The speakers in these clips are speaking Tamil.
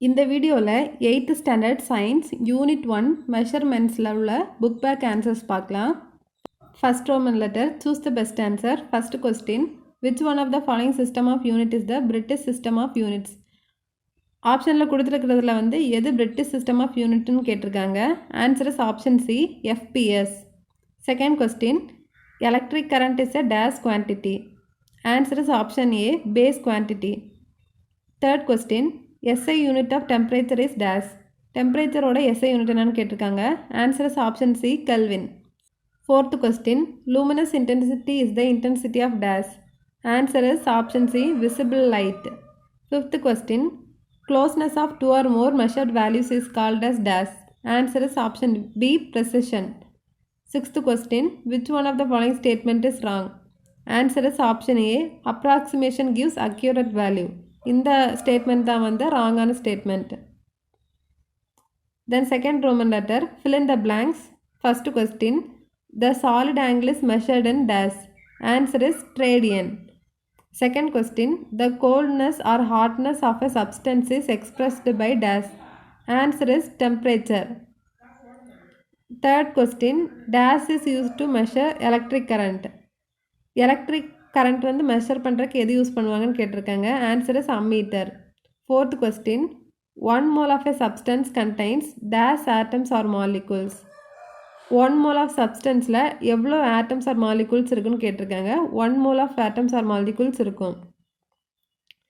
இந்த வீடியோவில் 8th ஸ்டாண்டர்ட் சயின்ஸ் யூனிட் 1 மெஷர்மெண்ட்ஸில் உள்ள புக் பேக் ஆன்சர்ஸ் பார்க்கலாம். First roman letter, choose the best answer. First question, which one of the following system of unit is the British system of units? ஆப்ஷனில் கொடுத்துருக்கிறதுல எது பிரிட்டிஷ் சிஸ்டம் ஆஃப் யூனிட்னு கேட்டிருக்காங்க. Answer is option C, FPS. Second question, electric current is a dash quantity. Answer is option A, base quantity. Third question, SI unit of temperature is dash. Temperature ஓட SI unit என்னன்னு கேட்டிருக்காங்க. Answer is option C, Kelvin. Fourth question, luminous intensity is the intensity of dash. Answer is option C, visible light. Fifth question, closeness of two or more measured values is called as dash. Answer is option B, precision. Sixth question, which one of the following statement is wrong? Answer is option A, approximation gives accurate value. இந்த ஸ்டேட்மெண்ட் தான் ராங்கான statement. Then second Roman letter, fill in the blanks. First question, the solid angle is measured in dash. Answer is radian. Second question, the coldness or hotness of a substance is expressed by dash. Answer is temperature. Third question, dash is used to measure electric current. Electric current measure பண்ணுறதுக்கு எது யூஸ் பண்ணுவாங்கன்னு கேட்டிருக்காங்க. Answer is ammeter. Fourth question, 1 mole of a substance contains dash atoms or molecules. 1 mole of சப்ஸ்டன்ஸில் எவ்வளோ ஆட்டம்ஸ் ஆர் மாலிகூல்ஸ் இருக்குன்னு கேட்டிருக்காங்க. 1 mole of atoms or molecules இருக்கும்.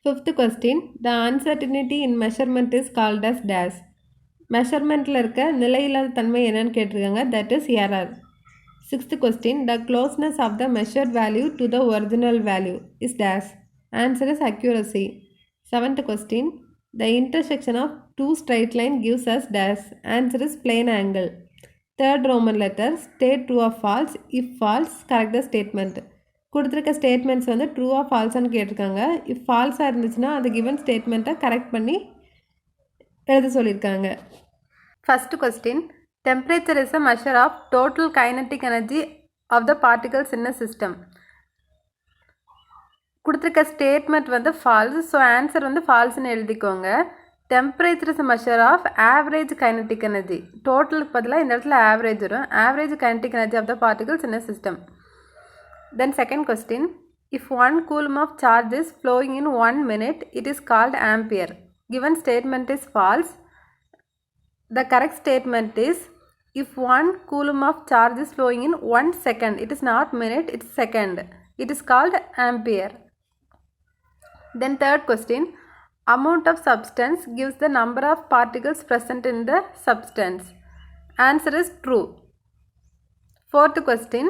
Fifth question, the uncertainty in measurement is called as dash. மெஷர்மெண்ட்டில் இருக்க நிலையில்லாத தன்மை என்னன்னு கேட்டிருக்காங்க. That is error. Sixth question, the closeness of the measured value to the original value is dash. Answer is accuracy. Seventh question, the intersection of two straight line gives us dash. Answer is plane angle. Third Roman letter, state true or false. If false, correct the statement. கொடுத்துருக்க ஸ்டேட்மெண்ட்ஸ் ட்ரூ ஆர் ஃபால்ஸான்னு கேட்டிருக்காங்க. இஃப் ஃபால்ஸாக இருந்துச்சுன்னா அந்த கிவன் ஸ்டேட்மெண்ட்டை கரெக்ட் பண்ணி எழுத சொல்லியிருக்காங்க. First question, temperature is a measure of total kinetic energy of the particles in a system. கொடுத்துருக்க ஸ்டேட்மெண்ட் ஃபால்ஸ். ஸோ ஆன்சர் ஃபால்ஸ்னு எழுதிக்கோங்க. Temperature is measure of average kinetic energy. டோட்டலுக்கு பதிலாக இந்த இடத்துல ஆவரேஜ் வரும். Average kinetic energy of the particles in a system. Then second question, if 1 coulomb of charge is flowing in 1 minute, it is called ampere. Given statement is false. The correct statement is, if 1 coulomb of charge is flowing in 1 second, it is not minute, it is second. It is called ampere. Then third question, amount of substance gives the number of particles present in the substance. Answer is true. Fourth question,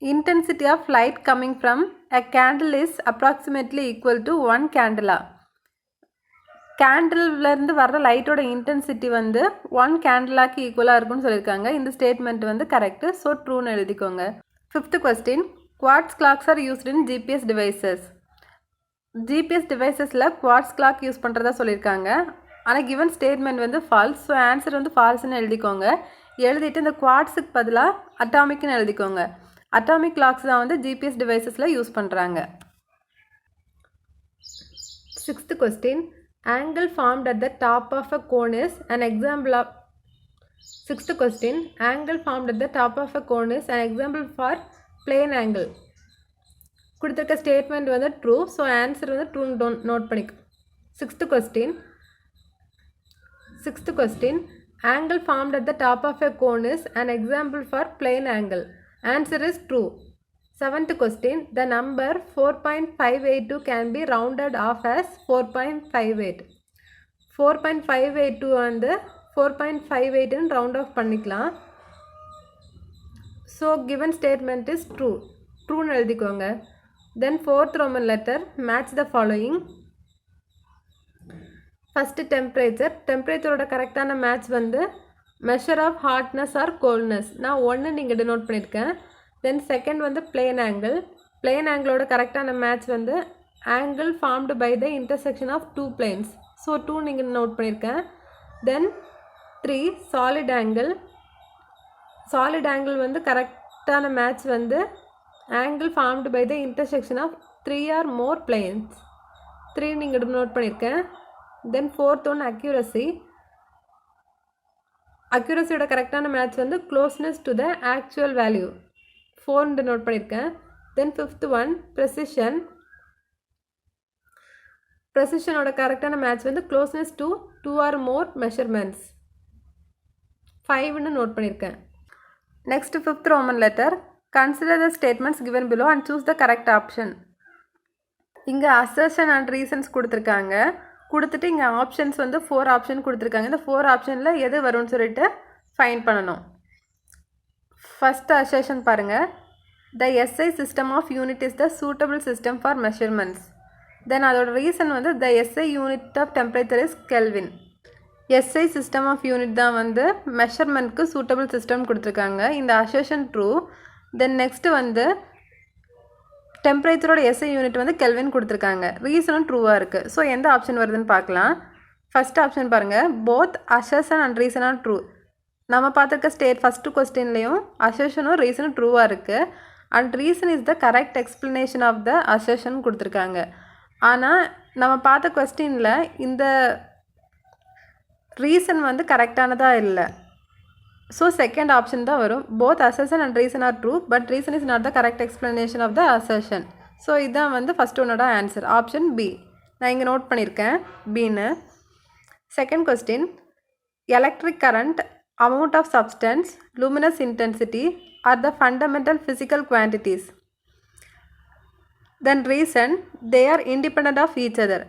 intensity of light coming from a candle is approximately equal to 1 candela. கேண்டில்லேருந்து வர்ற லைட்டோட இன்டென்சிட்டி 1 கேண்டிலாக்கு ஈக்குவலாக இருக்குன்னு சொல்லியிருக்காங்க. இந்த ஸ்டேட்மெண்ட் கரெக்டு. ஸோ ட்ரூன்னு எழுதிக்கோங்க. Fifth question, quartz clocks are used in GPS devices. GPS டிவைசஸில் குவார்ட்ஸ் கிளாக் யூஸ் பண்ணுறதா சொல்லியிருக்காங்க. ஆனால் given statement false. So answer ஃபால்ஸ்ன்னு எழுதிக்கோங்க. எழுதிட்டு இந்த குவார்ட்ஸுக்கு பதிலாக அட்டாமிக்னு எழுதிக்கோங்க. அட்டாமிக் கிளாக்ஸ் தான் ஜிபிஎஸ் டிவைசஸில் யூஸ் பண்ணுறாங்க. Sixth question, angle formed at the top of a cone is an example of. Sixth question, angle formed at the top of a cone is an example for plane angle. கொடுத்துருக்க statement true. So answer true note பண்ணிக்கோ. Sixth question, angle formed at the top of a cone is an example for plane angle. Answer is true. Seventh question, the number 4.582 can be rounded off as 4.58. 4.582 4.58 round off பண்ணிக்கலாம். So given statement is true. ட்ரூன்னு எழுதிக்கோங்க. Then fourth Roman letter, match the following. First டெம்பரேச்சரோட கரெக்டான match measure of hotness or coldness. நான் ஒன்று நீங்கள் டினோட் பண்ணியிருக்கேன். Then second plane angle. Plane ஆங்கிளோட கரெக்டான match angle formed by the intersection of 2 planes. So 2 நீங்கள் நோட் பண்ணியிருக்கேன். Then 3 solid angle. Solid angle கரெக்டான match angle formed by the intersection of 3 or more planes. 3 நீங்கள் நோட் பண்ணியிருக்கேன். Then fourth one accuracy. அக்யூரஸியோட கரெக்டான மேட்ச் வந்து closeness to the actual value 4 note பண்ணியிருக்கேன். Then fifth one precision. ப்ரெசிஷனோட கரெக்டான மேட்ச் வந்து closeness to 2 or more measurements 5ன்னு நோட் பண்ணியிருக்கேன். Next fifth Roman letter. Consider the statements given below and choose the correct option. இங்கே அசர்ஷன் அண்ட் ரீசன்ஸ் கொடுத்துருக்காங்க. கொடுத்துட்டு இங்கே ஆப்ஷன்ஸ் வந்து 4 ஆப்ஷன் கொடுத்துருக்காங்க. இந்த 4 ஆப்ஷனில் எது வரும்னு சொல்லிட்டு ஃபைண்ட் பண்ணணும். ஃபஸ்ட் அசர்ஷன் பாருங்கள். The SI system of unit is the suitable system for measurements. Then அதோட ரீசன் வந்து the SI unit of temperature is kelvin. SI system of unit தான் வந்து மெஷர்மெண்ட்க்கு சூட்டபிள் சிஸ்டம் கொடுத்துருக்காங்க. இந்த அசர்ஷன் ட்ரூ. தென் நெக்ஸ்ட்டு வந்து டெம்பரேச்சரோட எஸ்ஐ யூனிட் வந்து கெல்வின் கொடுத்துருக்காங்க. ரீசனும் ட்ரூவாக இருக்குது. ஸோ எந்த ஆப்ஷன் வருதுன்னு பார்க்கலாம். ஃபஸ்ட் ஆப்ஷன் பாருங்கள். Both assertion and reason are true. நம்ம பார்த்துருக்க ஃபஸ்ட்டு கொஸ்டின்லேயும் அசர்ஷனும் ரீசனும் ட்ரூவாக இருக்குது. And reason is the correct explanation of the assertion கொடுத்துருக்காங்க. ஆனால் நம்ம பார்த்த கொஸ்டினில் இந்த ரீசன் வந்து கரெக்டானதாக இல்லை. ஸோ செகண்ட் ஆப்ஷன் தான் வரும். Both assertion and reason are true but reason is not the correct explanation of the assertion. So இதுதான் வந்து ஃபஸ்ட் ஒன்னோட ஆன்சர். Option B. நான் இங்கே நோட் பண்ணியிருக்கேன் பின்னு. Second question. Electric current, amount of substance, luminous intensity are the fundamental physical quantities. Then reason, they are independent of each other.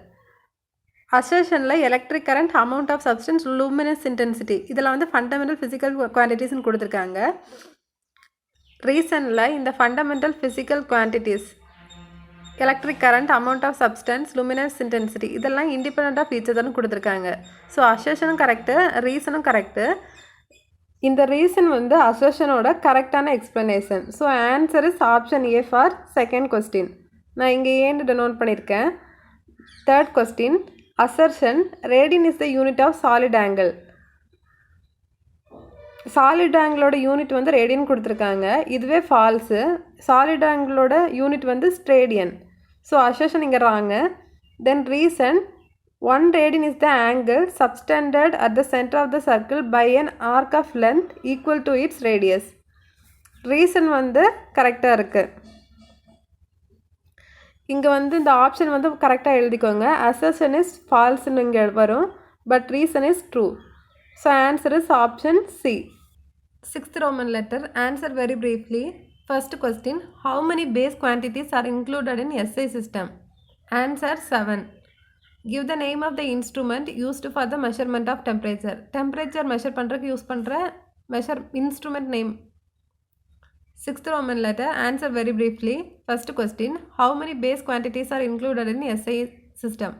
அசர்ஷனில் electric current, amount of substance, luminous intensity இதெல்லாம் வந்து ஃபண்டமெண்டல் ஃபிசிக்கல் குவான்டிட்டிஸ்ன்னு கொடுத்துருக்காங்க. ரீசனில் இந்த fundamental physical quantities electric current, amount of substance, luminous intensity இதெல்லாம் இண்டிபெண்ட் ஆஃப் ஈச் அதர்னு கொடுத்துருக்காங்க. ஸோ அசர்ஷனும் கரெக்டு, ரீசனும் கரெக்டு. இந்த ரீசன் வந்து அசர்ஷனோட கரெக்டான explanation. So answer is option A for second question. நான் இங்கே ஏன்னு டெனோட் பண்ணியிருக்கேன். Third question. Assertion, radian is the unit of solid angle. Solid ஆங்கிளோட யூனிட் வந்து ரேடியன் கொடுத்துருக்காங்க. இதுவே ஃபால்ஸு. சாலிட் ஆங்கிளோட யூனிட் வந்து ஸ்ட்ரேடியன். ஸோ அசர்ஷன் இங்கே wrong. Then reason, 1 radian is the angle subtended at the center of the circle by an arc of length equal to its radius. Reason வந்து கரெக்டாக இருக்குது. இங்கே வந்து இந்த ஆப்ஷன் வந்து கரெக்டாக எழுதிக்கோங்க. அசர்ஷன் இஸ் ஃபால்ஸ்ன்னு இங்கே வரும் but reason is true. So answer is option C. Sixth Roman letter. Answer very briefly. First question. How many base quantities are included in SI system? Answer 7. Give the name of the instrument used for the measurement of temperature. Temperature measure பண்ணுறதுக்கு யூஸ் பண்ணுற instrument name. Sixth Roman letter. Answer very briefly. First question. How many base quantities are included in SI system?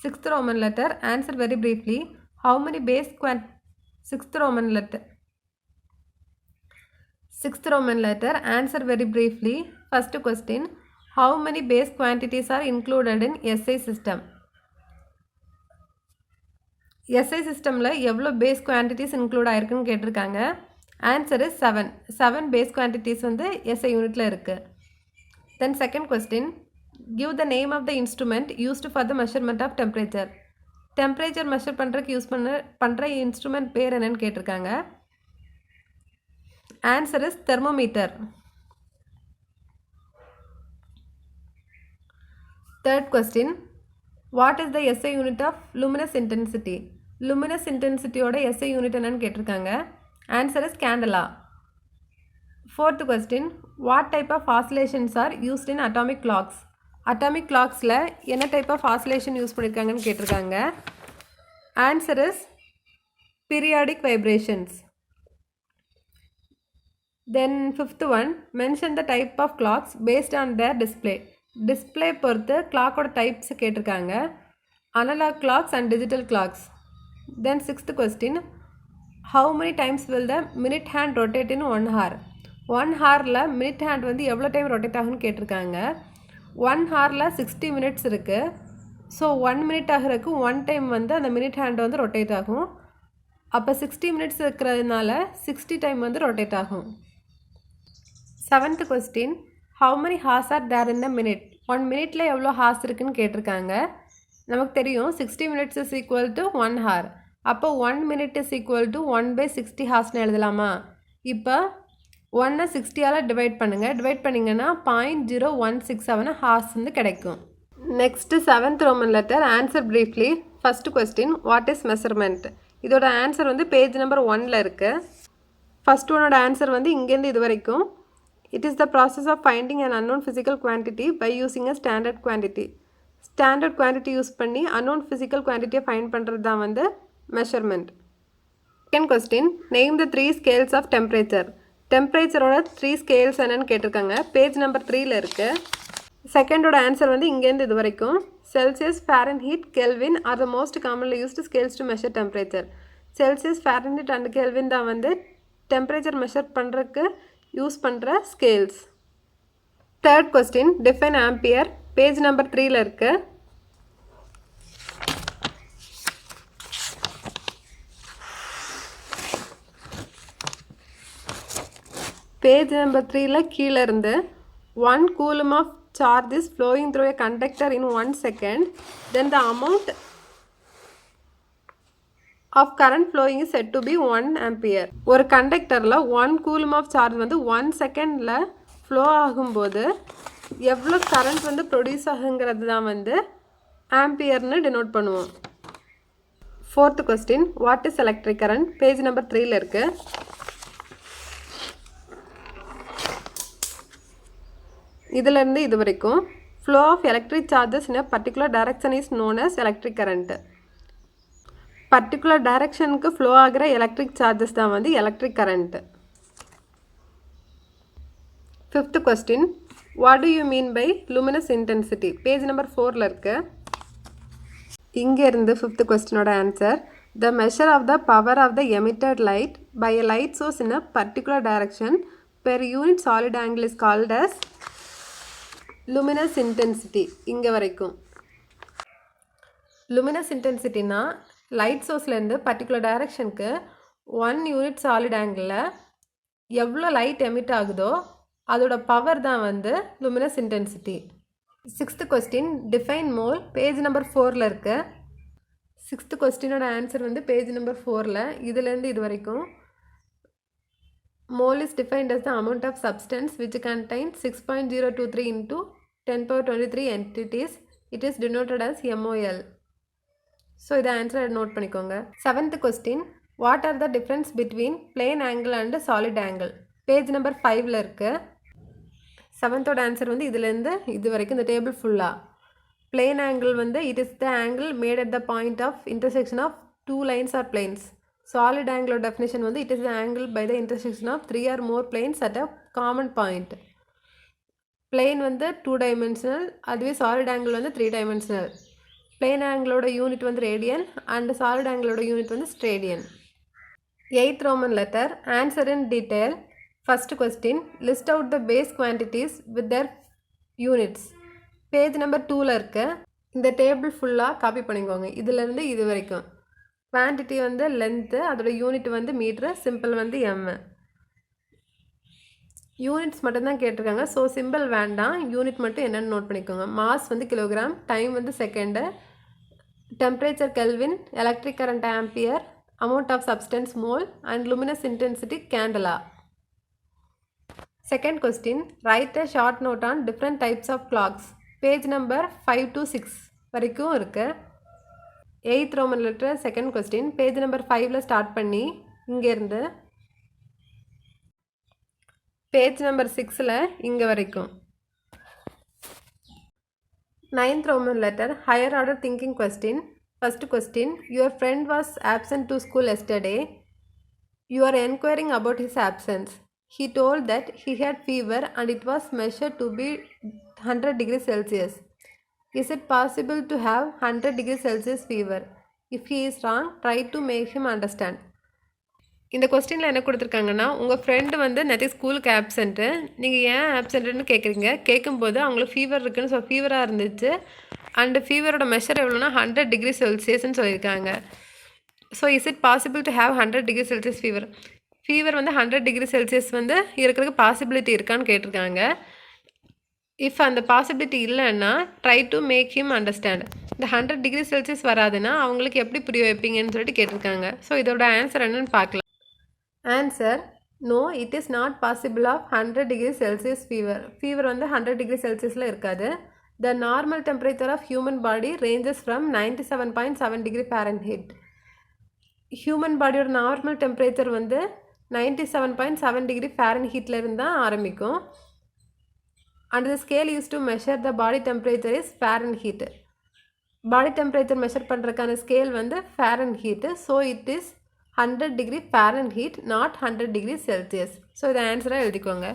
Sixth Roman letter. Answer very briefly. How many base Sixth Roman letter. Sixth Roman letter. Answer very briefly. First question. How many base quantities are included in SI system? SI systemல எவ்வளோ base quantities include ஆயிருக்குன்னு கேட்டிருக்காங்க. Answer is 7. 7 base quantities வந்து SI யூனிட்டில் இருக்குது. Then second question. Give the name of the instrument used for the measurement of temperature. Temperature measure பண்ணுறதுக்கு யூஸ் பண்ணுற இன்ஸ்ட்ருமெண்ட் பேர் என்னன்னு கேட்டிருக்காங்க. Answer is thermometer. Third question. What is the SI unit of luminous intensity? Luminous intensity ஓட SI unit என்னன்னு கேட்டிருக்காங்க. Answer is candela. Fourth question. What type of oscillations are used in atomic clocks? Atomic clocksல என்ன type of oscillation யூஸ் பண்ணியிருக்காங்கன்னு கேட்டிருக்காங்க. Answer is periodic vibrations. Then fifth one. Mention the type of clocks based on their display. Display பொறுத்து clockோட types கேட்டிருக்காங்க. Analog clocks and digital clocks. Then sixth question. How many times will the minute hand rotate in 1 hour? 1 hourல minute hand வந்து எவ்வளோ டைம் ரொட்டேட் ஆகுன்னு கேட்டிருக்காங்க. 1 hourல 60 minutes இருக்குது. ஸோ 1 minute ஆகிறதுக்கு 1 டைம் வந்து அந்த minute hand வந்து ரொட்டேட் ஆகும். அப்போ 60 minutes இருக்கிறதுனால 60 டைம் வந்து ரொட்டேட் ஆகும். Seventh question. How many hours are there in a minute? 1 minuteல எவ்வளோ hours இருக்குன்னு கேட்டிருக்காங்க. நமக்கு தெரியும் 60 minutes is equal to 1 hour. அப்போ 1 minute is equal to 1/60 ஹார்ஸ்னு எழுதலாமா? இப்போ 1 60ஆல் டிவைட் பண்ணுங்கள். டிவைட் பண்ணிங்கன்னா 0.0167 ஹார்ஸ் வந்து கிடைக்கும். Next 7th Roman letter answer briefly. First question what is measurement? இதோட ஆன்சர் வந்து பேஜ் நம்பர் 1ல் இருக்குது. ஃபஸ்ட் ஒன்னோட ஆன்சர் வந்து இங்கேருந்து இது வரைக்கும். It is the process of finding an unknown physical quantity by using a standard quantity. Standard quantity use பண்ணி அன்னோன் ஃபிசிக்கல் குவான்டிட்டியை ஃபைண்ட் பண்ணுறது தான் வந்து measurement. Second question name the 3 scales of temperature. டெம்பரேச்சரோட 3 ஸ்கேல்ஸ் என்னன்னு கேட்டிருக்காங்க. பேஜ் நம்பர் 3ல் இருக்குது. செகண்டோட ஆன்சர் வந்து இங்கேருந்து இது வரைக்கும். Celsius, Fahrenheit, kelvin are the most commonly used scales to measure temperature. Celsius, Fahrenheit and kelvin தான் வந்து டெம்பரேச்சர் மெஷர் பண்ணுறதுக்கு யூஸ் பண்ணுற scales. Third question define ampere. Page number 3ல் இருக்குது. பேஜ் நம்பர் 3ல் கீழே இருந்து 1 coulomb of charge is flowing through a conductor in 1 second, then the amount of current flowing is said to be 1 ampere. ஒரு கண்டக்டரில் 1 coulomb of charge வந்து 1 செகண்டில் ஃப்ளோ ஆகும்போது எவ்வளோ கரண்ட் வந்து ப்ரொடியூஸ் ஆகுங்கிறது தான் வந்து ஆம்பியர்னு டினோட் பண்ணுவோம். Fourth question what is electric current? Page number 3ல் இருக்குது. இதிலேருந்து இது வரைக்கும் flow of electric charges in a particular direction is known as electric current. Particular டைரக்ஷனுக்கு ஃப்ளோ ஆகிற எலக்ட்ரிக் சார்ஜஸ் தான் வந்து electric current. Fifth question what do you mean by luminous intensity? Page number 4ல் இருக்குது. இங்கேருந்து ஃபிஃப்த் கொஸ்டினோட answer the measure of the power of the emitted light by a light source in a particular direction per unit solid angle is called as luminous intensity. இங்கே வரைக்கும் luminous intensityனா லைட் சோர்ஸ்லேருந்து பர்டிகுலர் டைரக்ஷனுக்கு 1 யூனிட் சாலிட் ஆங்கிளில் எவ்வளோ லைட் எமிட் ஆகுதோ அதோட பவர் தான் வந்து luminous intensity. Sixth question define mole. Page number 4ல் இருக்குது. சிக்ஸ்த் கொஸ்டினோட ஆன்சர் வந்து பேஜ் நம்பர் 4ல். இதுலேருந்து இது வரைக்கும் mole is defined as the amount of substance which contains 6.023 into 10^23 entities. It is denoted as mol. So the answer note பண்ணிக்கோங்க. Seventh question what are the difference between plane angle and solid angle? Page number 5ல் இருக்குது. செவன்த்தோட ஆன்சர் வந்து இதுலேருந்து இது வரைக்கும் இந்த டேபிள் ஃபுல்லாக. பிளேன் ஆங்கிள் வந்து it is the angle made at the point of intersection of 2 lines or planes. Solid angle definition வந்து it is the angle by the intersection of 3 or more planes at a common point. Plane வந்து 2 dimensional, அதுவே solid angle வந்து 3 dimensional. Plane angle unit வந்து radian and solid angle unit வந்து stadian. 8th Roman letter answer in detail. First question list out the base quantities with their units. Page number 2ல இருக்கு. இந்த டேபிள் ஃபுல்லாக காப்பி பண்ணிக்கோங்க. இதிலேருந்து இது வரைக்கும் குவான்டிட்டி வந்து லென்த்து, அதோட யூனிட் வந்து மீட்ரு, சிம்பிள் வந்து எம். யூனிட்ஸ் மட்டும்தான் கேட்டிருக்காங்க. ஸோ சிம்பிள் வேண்டாம், யூனிட் மட்டும் என்னென்னு நோட் பண்ணிக்கோங்க. மாஸ் வந்து கிலோகிராம், டைம் வந்து second, temperature kelvin, electric current ampere, amount of substance mole and luminous intensity candela. Second question write a short note on different types of clocks. Page number 5 to 6 வரைக்கும் இருக்குது. 8th Roman letter second question page number 5ல் ஸ்டார்ட் பண்ணி இங்கேருந்து பேஜ் நம்பர் 6ல் இங்கே வரைக்கும். 9th Roman letter higher order thinking question. First question your friend was absent to school yesterday. You are enquiring about his absence. He told that he had fever and it was measured to be 100 degrees Celsius. Is it possible to have 100 degrees Celsius fever? If he is wrong, try to make him understand. இந்த கொஸ்டினில் என்ன கொடுத்துருக்காங்கன்னா, உங்கள் ஃப்ரெண்டு வந்து நேற்று ஸ்கூலுக்கு ஆப்சண்ட்டு, நீங்கள் ஏன் ஆப்சண்ட்டுன்னு கேட்குறீங்க. கேட்கும்போது அவங்களுக்கு ஃபீவர் இருக்குன்னு ஃபீவராக இருந்துச்சு அண்டு ஃபீவரோட மெஷர் எவ்வளோனா 100 degrees Celsiusன்னு சொல்லியிருக்காங்க. So is it possible to have 100 degrees Celsius fever? Fever வந்து 100 degrees Celsius வந்து இருக்கிறதுக்கு பாசிபிலிட்டி இருக்கான்னு கேட்டிருக்காங்க. இஃப் அந்த பாசிபிலிட்டி இல்லைன்னா try to make him understand. இந்த 100 டிகிரி செல்சியஸ் வராதுன்னா அவங்களுக்கு எப்படி புரிய வைப்பீங்கன்னு சொல்லிட்டு கேட்டிருக்காங்க. ஸோ இதோட ஆன்சர் என்னன்னு பார்க்கலாம். Answer no, it is not possible of 100 degree Celsius fever. Fever வந்து 100 டிகிரி செல்சியஸில் இருக்காது. The normal temperature of human body ranges from 97.7 degree Fahrenheit. Human பாடியோட நார்மல் டெம்பரேச்சர் வந்து 97.7 டிகிரி ஃபாரன்ஹீட்டில் இருந்தால் ஆரம்பிக்கும். And the scale use to measure the body temperature is Fahrenheit. Body temperature measure பண்ணுறதுக்கான ஸ்கேல் வந்து Fahrenheit. So it is 100 degree Fahrenheit, not 100 degree Celsius. So இதை ஆன்சராக எழுதிக்கோங்க.